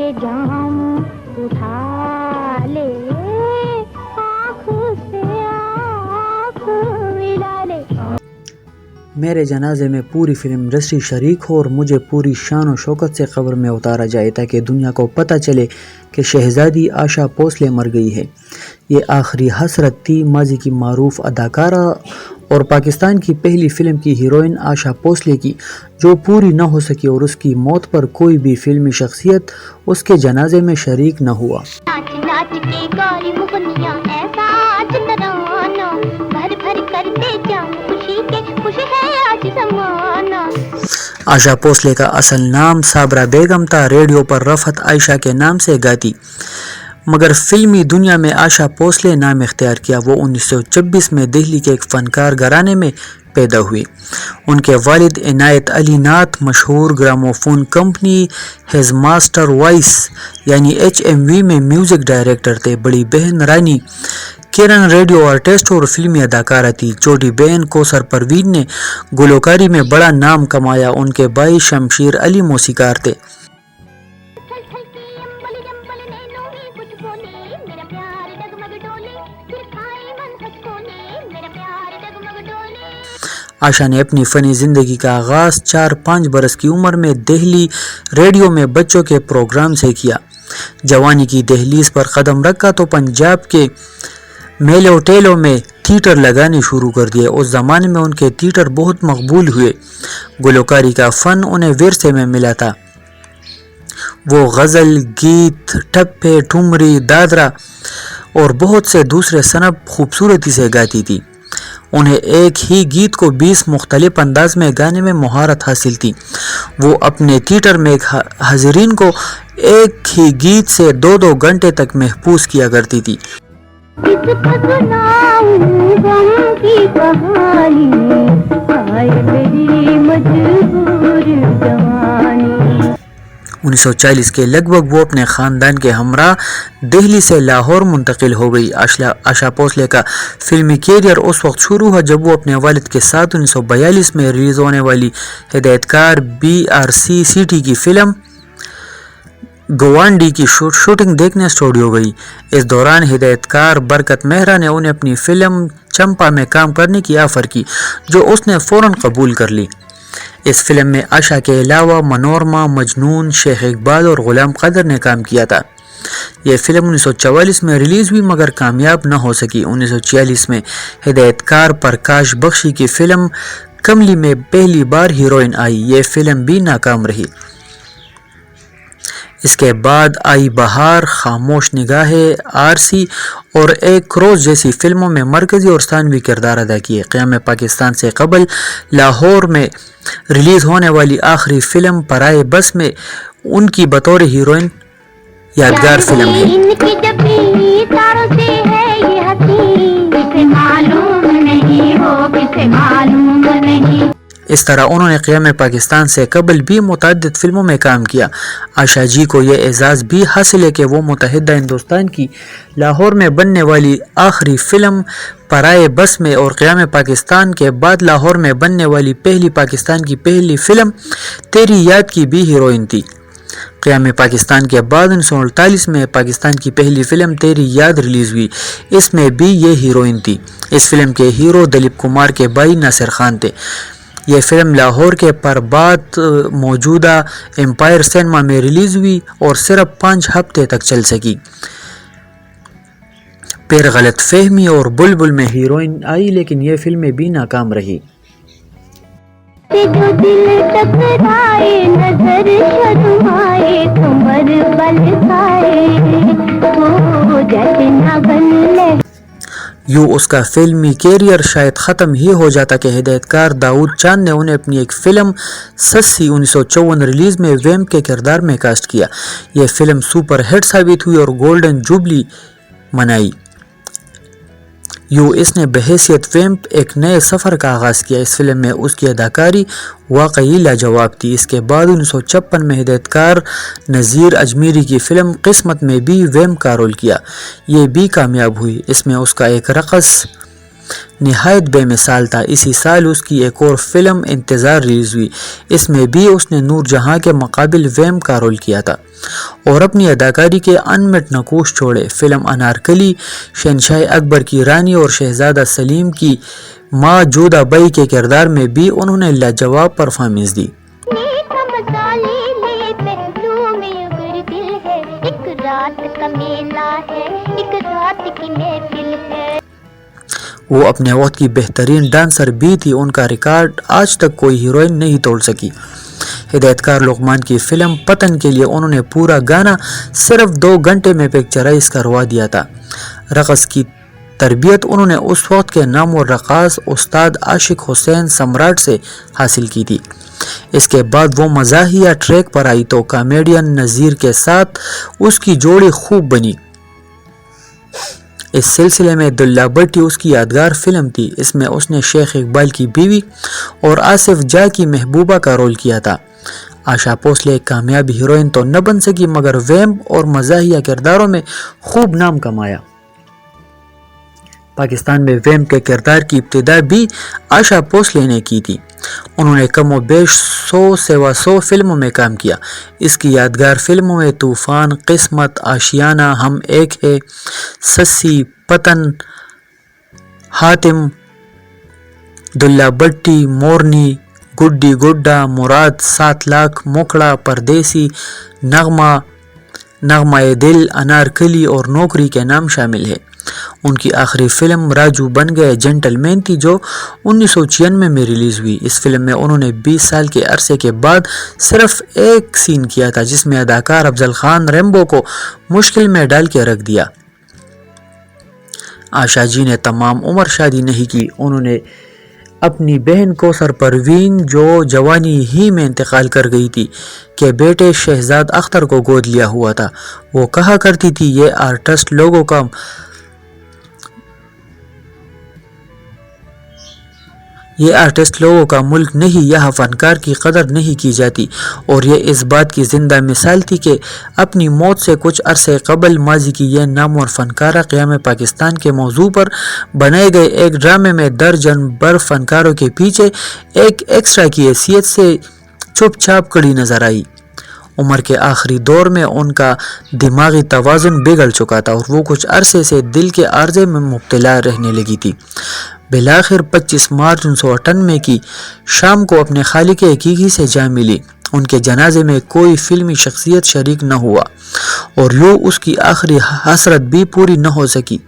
के जाम उठा ले, आँख से आँख मिला ले। मेरे जनाजे में पूरी फिल्म इंडस्ट्री शरीक हो और मुझे पूरी शान और शौकत से कब्र में उतारा जाए ताकि दुनिया को पता चले कि शहजादी आशा भोसले मर गई है। ये आखिरी हसरत थी माजी की मारूफ अदाकारा और पाकिस्तान की पहली फिल्म की हीरोइन आशा भोसले की, जो पूरी न हो सकी और उसकी मौत पर कोई भी फिल्मी शख्सियत उसके जनाजे में शरीक न हुआ। नाच नाच के गौरी मुगनिया ऐसा आज तराना, भर भर करते जाम खुशी के, खुश है आज ज़माना। आशा भोसले का असल नाम साबरा बेगम था। रेडियो पर रफत आयशा के नाम से गाती, मगर फिल्मी दुनिया में आशा भोसले नाम इख्तियार किया। वो 1926 में दिल्ली के एक फनकार घराने में पैदा हुई। उनके वालिद इनायत अली नाथ मशहूर gramophone company his master voice यानी HMV में म्यूज़िक डायरेक्टर थे। बड़ी बहन रानी किरण रेडियो आर्टिस्ट और फिल्मी अदाकारा थी। छोटी बहन कौसर परवीन ने गुलकारी में बड़ा नाम कमाया। उनके भाई शमशीर अली मौसीकार थे। आशा ने अपनी फ़नी ज़िंदगी का आगाज़ 4-5 बरस की उम्र में दिल्ली रेडियो में बच्चों के प्रोग्राम से किया। जवानी की दहलीज पर कदम रखा तो पंजाब के मेले टेलों में थिएटर लगाने शुरू कर दिए। उस ज़माने में उनके थिएटर बहुत मकबूल हुए। गुलकारी का फ़न उन्हें विरसे में मिला था। वो गज़ल, गीत, ठप्पे, ठुमरी, दादरा और बहुत से दूसरे सनब खूबसूरती से गाती थी। उन्हें एक ही गीत को 20 मुख्तलिफ अंदाज में गाने में महारत हासिल थी। वो अपने थिएटर में हाज़रीन को एक ही गीत से 2-2 घंटे तक महफूज किया करती थी। 1940 के लगभग वो अपने ख़ानदान के हमरा दिल्ली से लाहौर मुंतकिल हो गई। आशा भोसले का फिल्मी कैरियर उस वक्त शुरू हुआ जब वो अपने वालिद के साथ 1942 में रिलीज़ होने वाली हिदायतकार BRC सिटी की फिल्म गवांडी की शूटिंग देखने स्टूडियो गई। इस दौरान हिदायतकार बरकत मेहरा ने उन्हें अपनी फिल्म चंपा में काम करने की ऑफ़र की, जो उसने फ़ौरन कबूल कर ली। इस फिल्म में आशा के अलावा मनोरमा, मजनून, शेख इकबाल और गुलाम कदर ने काम किया था। यह फिल्म 1944 में रिलीज़ हुई मगर कामयाब न हो सकी। 1946 में हिदायतकार प्रकाश बख्शी की फिल्म कमली में पहली बार हीरोइन आई। ये फिल्म भी नाकाम रही। इसके बाद आई बहार, खामोश निगाहें, आरसी और एक रोज़ जैसी फिल्मों में मरकज़ी और स्थानवी किरदार अदा किए। क़याम पाकिस्तान से कबल लाहौर में रिलीज़ होने वाली आखिरी फिल्म पराए बस में उनकी बतौर हीरोइन यादगार फिल्म है। इस तरह उन्होंने क़याम पाकिस्तान से कबल भी मुतअद्दिद फिल्मों में काम किया। आशा जी को यह एजाज़ भी हासिल है कि वो मुत्तहिदा हिंदुस्तान की लाहौर में बनने वाली आखिरी फ़िल्म पराए बस में और क़याम पाकिस्तान के बाद लाहौर में बनने वाली पाकिस्तान की पहली फ़िल्म तेरी याद की भी हीरोइन थी। क़याम पाकिस्तान के बाद 1948 में पाकिस्तान की पहली फ़िल्म तेरी याद रिलीज़ हुई। इसमें भी ये हीरोइन थी। इस फिल्म के हीरो दिलीप कुमार के भाई नासिर खान थे। यह फिल्म लाहौर के परबात मौजूदा एम्पायर सिनेमा में रिलीज़ हुई और सिर्फ 5 हफ्ते तक चल सकी। फिर गलत फहमी और बुलबुल में हीरोइन आई, लेकिन यह फिल्में भी नाकाम रही। जो दिल टकराए, नजर शर्माए, कमर बल खाए, वो जैसे ना बनले। यूँ उसका फिल्मी कैरियर शायद ख़त्म ही हो जाता कि हिदायतकार दाऊद चांद ने उन्हें अपनी एक फ़िल्म सस्सी 1954 रिलीज़ में वैम्प के किरदार में कास्ट किया। यह फ़िल्म सुपर हिट साबित हुई और गोल्डन जुबली मनाई। यूँ इसने बहैसियत वैम्प एक नए सफ़र का आगाज़ किया। इस फिल्म में उसकी अदाकारी वाकई लाजवाब थी। इसके बाद 1956 में हिदायतकार नज़ीर अजमेरी की फ़िल्म किस्मत में भी वैम्प का रोल किया। ये भी कामयाब हुई। इसमें उसका एक रक़स निहायत बेमिसाल था। इसी साल उसकी एक और फिल्म इंतज़ार रिलीज़ हुई। इसमें भी उसने नूर जहाँ के मुकाबिल वैम्प का रोल किया था। اور اپنی اداکاری کے انمٹ نقوش چھوڑے۔ فلم انارکلی، شہنشاہ اکبر کی رانی اور شہزادہ سلیم کی ماں جودہ بائی کے کردار میں بھی انہوں نے لاجواب پرفارمنس دی۔ نیک مسالے لے پہلو میں اگر دل ہے، ایک رات کا میلہ ہے، ایک رات کی محفل ہے۔ وہ اپنے وقت کی بہترین ڈانسر بھی تھی، ان کا ریکارڈ آج تک کوئی ہیروئن نہیں توڑ سکی۔ ہدایت کار لقمان کی فلم پتن کے لیے انہوں نے پورا گانا صرف 2 گھنٹے میں پکچرائز کروا دیا تھا۔ رقص کی تربیت انہوں نے اس وقت کے نامور رقاص استاد عاشق حسین سمراٹ سے حاصل کی تھی۔ اس کے بعد وہ مزاحیہ ٹریک پر آئی تو کامیڈین نذیر کے ساتھ اس کی جوڑی خوب بنی۔ اس سلسلے میں دلہ بھٹی اس کی یادگار فلم تھی۔ اس میں اس نے شیخ اقبال کی بیوی اور آصف جاہ کی محبوبہ کا رول کیا تھا۔ آشا بھوسلے ایک کامیاب ہیروئن تو نہ بن سکی مگر ویمپ اور مزاحیہ کرداروں میں خوب نام کمایا۔ پاکستان میں ویمپ کے کردار کی ابتدا بھی آشا بھوسلے نے کی تھی۔ انہوں نے کم و بیش 100 فلموں میں کام کیا۔ اس کی یادگار فلموں میں طوفان، قسمت، آشیانہ، ہم ایک ہے، سسی، پتن، حاتم، دلہ بھٹی، مورنی، گڈی گڈا، مراد، 7 لاکھ، موکھڑا، پردیسی، نغمہ دل، انارکلی اور نوکری کے نام شامل ہیں۔ ان کی آخری فلم راجو بن گئے جنٹل مین تھی جو 1996 میں ریلیز ہوئی۔ اس فلم میں انہوں نے 20 سال کے عرصے کے بعد صرف ایک سین کیا تھا جس میں اداکار افضل خان ریمبو کو مشکل میں ڈال کے رکھ دیا۔ آشا جی نے تمام عمر شادی نہیں کی۔ انہوں نے اپنی بہن کوثر پروین جو جوانی ہی میں انتقال کر گئی تھی کے بیٹے شہزاد اختر کو گود لیا ہوا تھا۔ وہ کہا کرتی تھی یہ آرٹسٹ لوگوں کا ملک نہیں، یہاں فنکار کی قدر نہیں کی جاتی، اور یہ اس بات کی زندہ مثال تھی کہ اپنی موت سے کچھ عرصے قبل ماضی کی یہ نامور فنکارہ قیام پاکستان کے موضوع پر بنائے گئے ایک ڈرامے میں درجن بھر فنکاروں کے پیچھے ایک ایکسٹرا کی حیثیت سے چپ چاپ کڑی نظر آئی۔ عمر کے آخری دور میں ان کا دماغی توازن بگڑ چکا تھا اور وہ کچھ عرصے سے دل کے عارضے میں مبتلا رہنے لگی تھی۔ بالآخر 25 مارچ 1998 کی شام کو اپنے خالق حقیقی سے جا ملی۔ ان کے جنازے میں کوئی فلمی شخصیت شریک نہ ہوا اور یوں اس کی آخری حسرت بھی پوری نہ ہو سکی۔